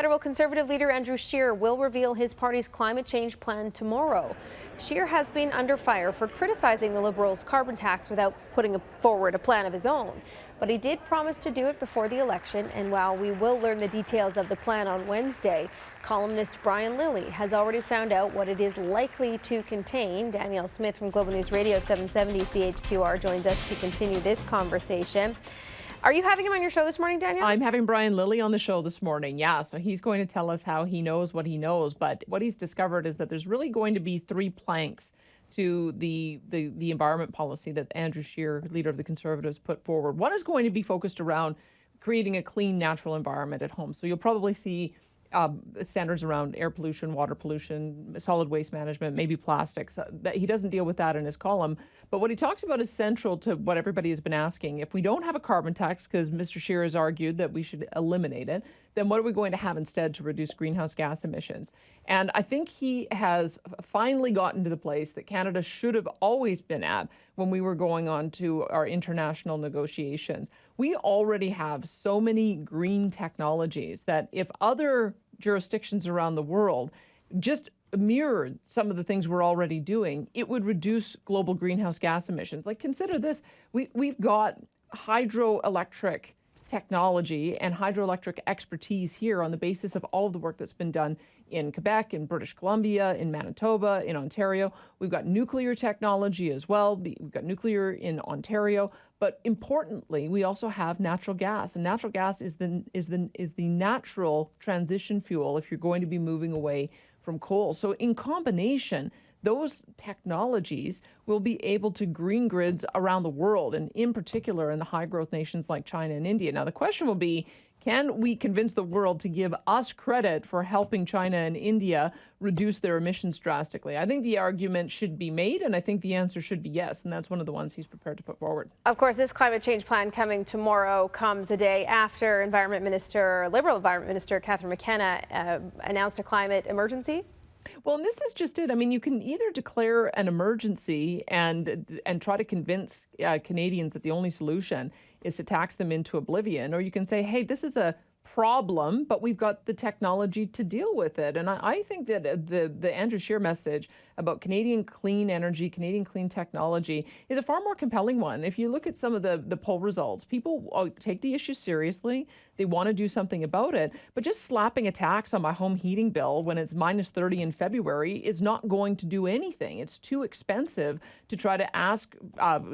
federal Conservative leader Andrew Scheer will reveal his party's climate change plan tomorrow. Scheer has been under fire for criticizing the Liberals' carbon tax without putting forward a plan of his own. But he did promise to do it before the election, and while we will learn the details of the plan on Wednesday, columnist Brian Lilley has already found out what it is likely to contain. Danielle Smith from Global News Radio 770 CHQR joins us to continue this conversation. Are you having him on your show this morning, Danielle? I'm having Brian Lilley on the show this morning. Yeah, so he's going to tell us how he knows what he knows. But what he's discovered is that there's really going to be three planks to the environment policy that Andrew Scheer, leader of the Conservatives, put forward. One is going to be focused around creating a clean, natural environment at home. So you'll probably see standards around air pollution, water pollution, solid waste management, maybe plastics. He doesn't deal with that in his column. But what he talks about is central to what everybody has been asking. If we don't have a carbon tax, because Mr. Scheer has argued that we should eliminate it, then what are we going to have instead to reduce greenhouse gas emissions? And I think he has finally gotten to the place that Canada should have always been at when we were going on to our international negotiations. We already have so many green technologies that if other jurisdictions around the world just mirrored some of the things we're already doing, it would reduce global greenhouse gas emissions. Like, consider this, we've got hydroelectric technology and hydroelectric expertise here on the basis of all of the work that's been done in Quebec, in British Columbia, in Manitoba, in Ontario. We've got nuclear technology as well. We've got nuclear in Ontario. But importantly, we also have natural gas, and natural gas is the natural transition fuel if you're going to be moving away from coal. So in combination, those technologies will be able to green grids around the world, and in particular in the high growth nations like China and India. Now, the question will be, can we convince the world to give us credit for helping China and India reduce their emissions drastically? I think the argument should be made, and I think the answer should be yes, and that's one of the ones he's prepared to put forward. Of course, this climate change plan coming tomorrow comes a day after Liberal Environment Minister Catherine McKenna announced a climate emergency. Well, and this is just it. I mean, you can either declare an emergency and try to convince Canadians that the only solution is to tax them into oblivion, or you can say, hey, this is a problem, but we've got the technology to deal with it. And I think that the Andrew Scheer message about Canadian clean energy, Canadian clean technology is a far more compelling one. If you look at some of the poll results, people take the issue seriously. They want to do something about it, but just slapping a tax on my home heating bill when it's -30 in February is not going to do anything. It's too expensive to try to ask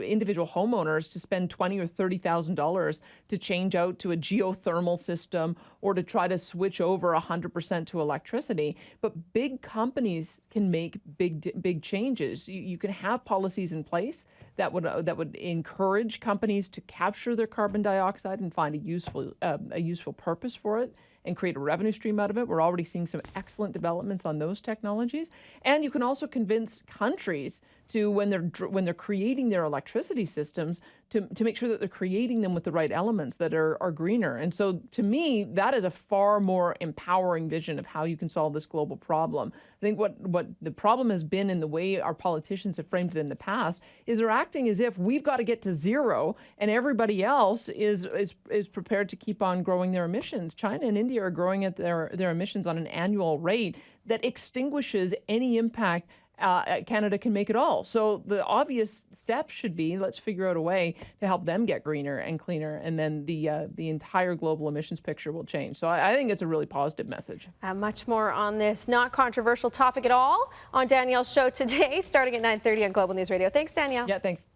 individual homeowners to spend $20,000 or $30,000 to change out to a geothermal system or to try to switch over 100% to electricity. But big companies can make big changes. You can have policies in place that would encourage companies to capture their carbon dioxide and find a useful purpose for it and create a revenue stream out of it. We're already seeing some excellent developments on those technologies. And you can also convince countries to, when they're creating their electricity systems, to make sure that they're creating them with the right elements that are greener. And so to me, that is a far more empowering vision of how you can solve this global problem. I think what the problem has been in the way our politicians have framed it in the past is they're acting as if we've got to get to zero and everybody else is prepared to keep on growing their emissions. China and India are growing at their emissions on an annual rate that extinguishes any impact Canada can make it all. So the obvious step should be, let's figure out a way to help them get greener and cleaner, and then the entire global emissions picture will change. So I think it's a really positive message. Much more on this not controversial topic at all on Danielle's show today, starting at 9:30 on Global News Radio. Thanks, Danielle. Yeah, thanks.